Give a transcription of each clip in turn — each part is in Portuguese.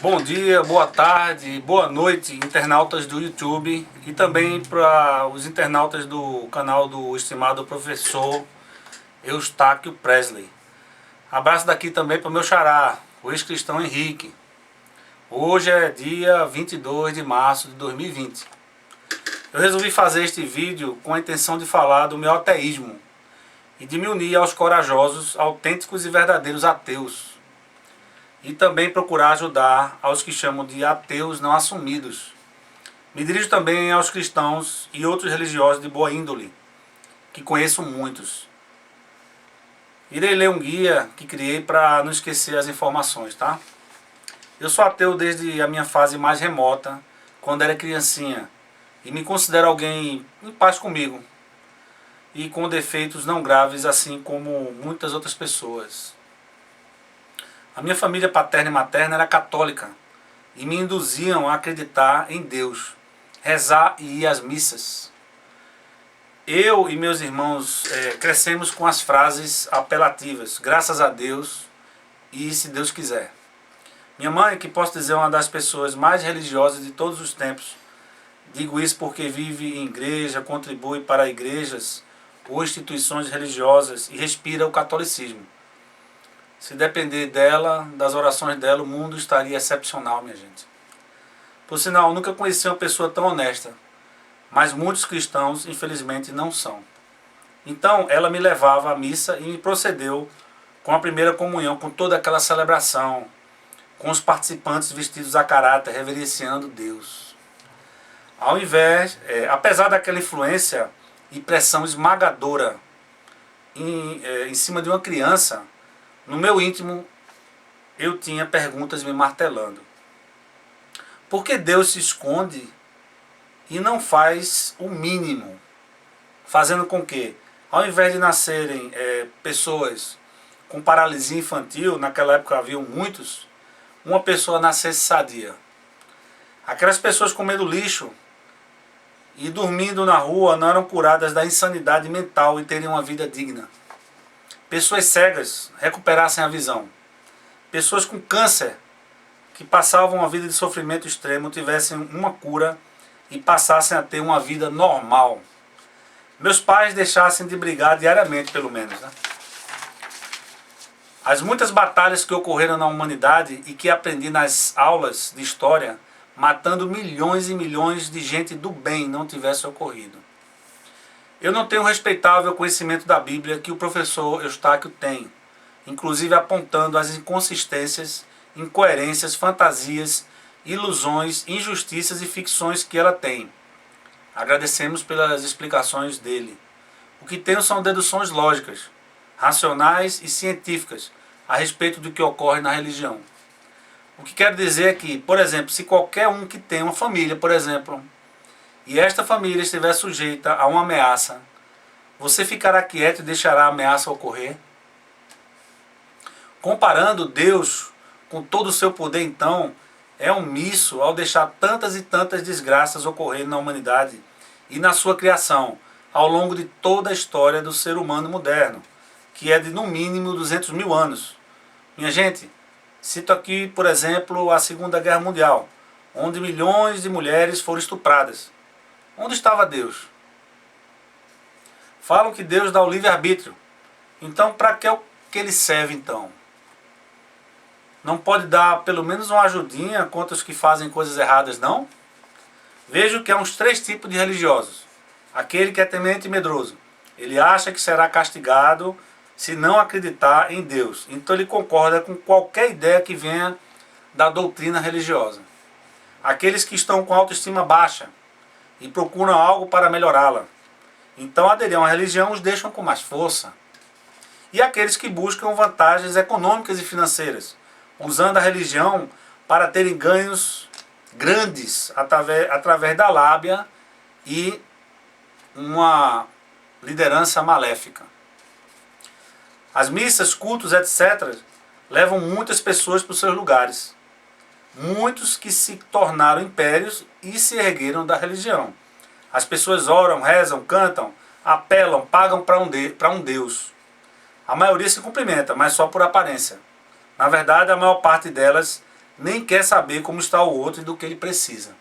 Bom dia, boa tarde, boa noite, internautas do YouTube e também para os internautas do canal do estimado professor Eustáquio Presley. Abraço daqui também para o meu xará, o ex-cristão Henrique. Hoje é dia 22 de março de 2020. Eu resolvi fazer este vídeo com a intenção de falar do meu ateísmo e de me unir aos corajosos, autênticos e verdadeiros ateus. E também procurar ajudar aos que chamam de ateus não assumidos. Me dirijo também aos cristãos e outros religiosos de boa índole, que conheço muitos. Irei ler um guia que criei para não esquecer as informações, tá? Eu sou ateu desde a minha fase mais remota, quando era criancinha, e me considero alguém em paz comigo, e com defeitos não graves, assim como muitas outras pessoas. A minha família paterna e materna era católica e me induziam a acreditar em Deus, rezar e ir às missas. Eu e meus irmãos crescemos com as frases apelativas, graças a Deus e se Deus quiser. Minha mãe, que posso dizer é uma das pessoas mais religiosas de todos os tempos, digo isso porque vive em igreja, contribui para igrejas ou instituições religiosas e respira o catolicismo. Se depender dela, das orações dela, o mundo estaria excepcional, minha gente. Por sinal, nunca conheci uma pessoa tão honesta, mas muitos cristãos, infelizmente, não são. Então, ela me levava à missa e me procedeu com a primeira comunhão, com toda aquela celebração, com os participantes vestidos a caráter, reverenciando Deus. Apesar daquela influência e pressão esmagadora em cima de uma criança, no meu íntimo, eu tinha perguntas me martelando. Por que Deus se esconde e não faz o mínimo? Fazendo com que, ao invés de nascerem pessoas com paralisia infantil, naquela época havia muitos, uma pessoa nascesse sadia. Aquelas pessoas comendo lixo e dormindo na rua não eram curadas da insanidade mental e teriam uma vida digna. Pessoas cegas recuperassem a visão. Pessoas com câncer que passavam uma vida de sofrimento extremo tivessem uma cura e passassem a ter uma vida normal. Meus pais deixassem de brigar diariamente, pelo menos, né? As muitas batalhas que ocorreram na humanidade e que aprendi nas aulas de história, matando milhões e milhões de gente do bem, não tivessem ocorrido. Eu não tenho o respeitável conhecimento da Bíblia que o professor Eustáquio tem, inclusive apontando as inconsistências, incoerências, fantasias, ilusões, injustiças e ficções que ela tem. Agradecemos pelas explicações dele. O que tenho são deduções lógicas, racionais e científicas a respeito do que ocorre na religião. O que quero dizer é que, por exemplo, se qualquer um que tem uma família, por exemplo, e esta família estiver sujeita a uma ameaça, você ficará quieto e deixará a ameaça ocorrer? Comparando Deus com todo o seu poder, então, é omisso ao deixar tantas e tantas desgraças ocorrerem na humanidade e na sua criação, ao longo de toda a história do ser humano moderno, que é de no mínimo 200 mil anos. Minha gente, cito aqui, por exemplo, a Segunda Guerra Mundial, onde milhões de mulheres foram estupradas. Onde estava Deus? Falam que Deus dá o livre-arbítrio. Então, para que ele serve, então? Não pode dar pelo menos uma ajudinha contra os que fazem coisas erradas, não? Vejo que há uns 3 tipos de religiosos. Aquele que é temente e medroso. Ele acha que será castigado se não acreditar em Deus. Então ele concorda com qualquer ideia que venha da doutrina religiosa. Aqueles que estão com autoestima baixa e procuram algo para melhorá-la. Então aderir a uma religião os deixam com mais força. E aqueles que buscam vantagens econômicas e financeiras, usando a religião para terem ganhos grandes através da lábia e uma liderança maléfica. As missas, cultos, etc., levam muitas pessoas para os seus lugares. Muitos que se tornaram impérios e se ergueram da religião. As pessoas oram, rezam, cantam, apelam, pagam para um Deus. A maioria se cumprimenta, mas só por aparência. Na verdade, a maior parte delas nem quer saber como está o outro e do que ele precisa.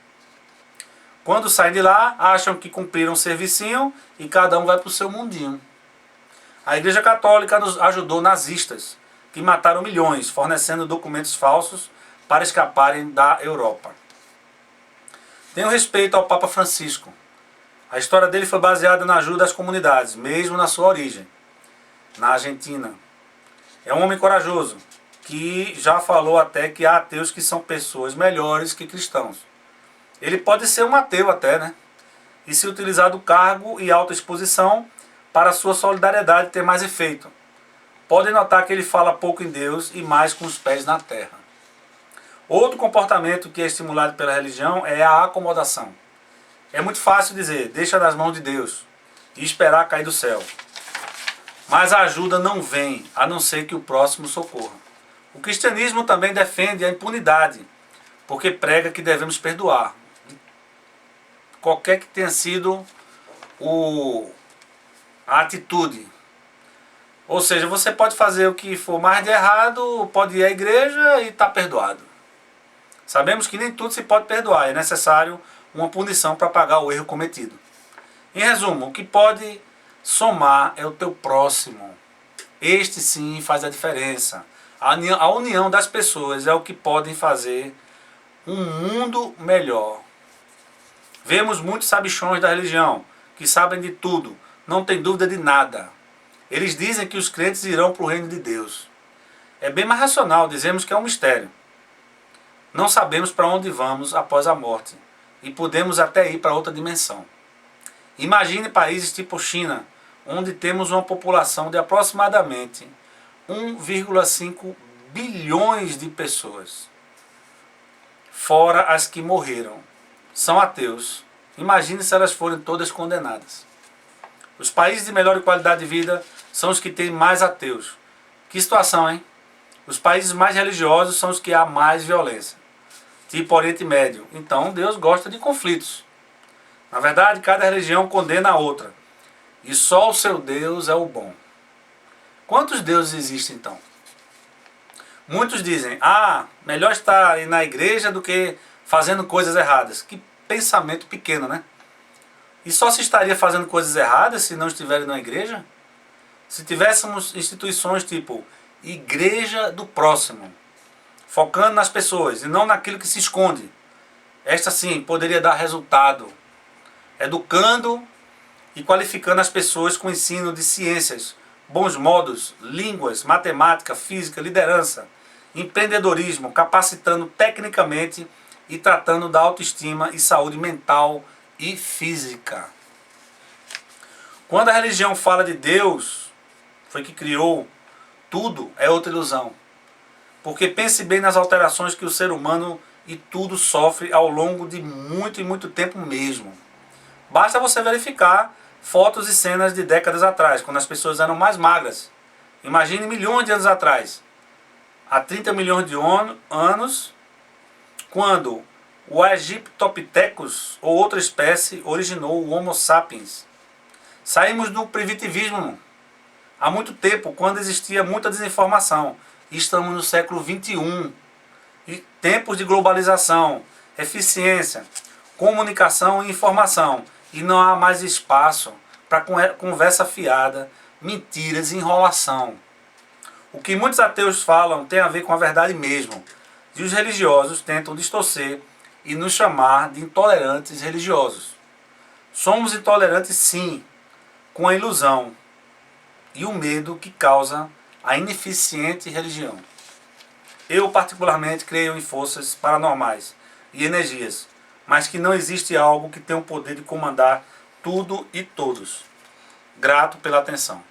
Quando saem de lá, acham que cumpriram um servicinho e cada um vai para o seu mundinho. A Igreja Católica nos ajudou nazistas, que mataram milhões, fornecendo documentos falsos para escaparem da Europa. Tenho respeito ao Papa Francisco. A história dele foi baseada na ajuda às comunidades, mesmo na sua origem, na Argentina. É um homem corajoso, que já falou até que há ateus que são pessoas melhores que cristãos. Ele pode ser um ateu até, né? E se utilizar do cargo e alta exposição para sua solidariedade ter mais efeito. Podem notar que ele fala pouco em Deus e mais com os pés na terra. Outro comportamento que é estimulado pela religião é a acomodação. É muito fácil dizer, deixa nas mãos de Deus e esperar cair do céu. Mas a ajuda não vem, a não ser que o próximo socorra. O cristianismo também defende a impunidade, porque prega que devemos perdoar. Qualquer que tenha sido a atitude. Ou seja, você pode fazer o que for mais de errado, pode ir à igreja e está perdoado. Sabemos que nem tudo se pode perdoar, é necessário uma punição para pagar o erro cometido. Em resumo, o que pode somar é o teu próximo. Este sim faz a diferença. A união das pessoas é o que podem fazer um mundo melhor. Vemos muitos sabichões da religião, que sabem de tudo, não tem dúvida de nada. Eles dizem que os crentes irão para o reino de Deus. É bem mais racional, dizemos que é um mistério. Não sabemos para onde vamos após a morte, e podemos até ir para outra dimensão. Imagine países tipo China, onde temos uma população de aproximadamente 1,5 bilhões de pessoas. Fora as que morreram. São ateus. Imagine se elas forem todas condenadas. Os países de melhor qualidade de vida são os que têm mais ateus. Que situação, hein? Os países mais religiosos são os que há mais violência. Tipo Oriente Médio. Então Deus gosta de conflitos. Na verdade, cada religião condena a outra. E só o seu Deus é o bom. Quantos deuses existem então? Muitos dizem, melhor estar na igreja do que fazendo coisas erradas. Que pensamento pequeno, né? E só se estaria fazendo coisas erradas se não estiverem na igreja? Se tivéssemos instituições tipo Igreja do Próximo, focando nas pessoas e não naquilo que se esconde, esta sim poderia dar resultado, educando e qualificando as pessoas com o ensino de ciências, bons modos, línguas, matemática, física, liderança, empreendedorismo, capacitando tecnicamente e tratando da autoestima e saúde mental e física. Quando a religião fala de Deus, foi que criou tudo, é outra ilusão. Porque pense bem nas alterações que o ser humano e tudo sofre ao longo de muito e muito tempo mesmo. Basta você verificar fotos e cenas de décadas atrás, quando as pessoas eram mais magras. Imagine milhões de anos atrás. Há 30 milhões de anos, quando o Egyptopithecus ou outra espécie originou o Homo sapiens. Saímos do primitivismo há muito tempo, quando existia muita desinformação. E estamos no século XXI. E tempos de globalização, eficiência, comunicação e informação. E não há mais espaço para conversa fiada, mentiras e enrolação. O que muitos ateus falam tem a ver com a verdade mesmo. E os religiosos tentam distorcer e nos chamar de intolerantes religiosos. Somos intolerantes sim, com a ilusão e o medo que causa a ineficiente religião. Eu particularmente creio em forças paranormais e energias, mas que não existe algo que tenha o poder de comandar tudo e todos. Grato pela atenção.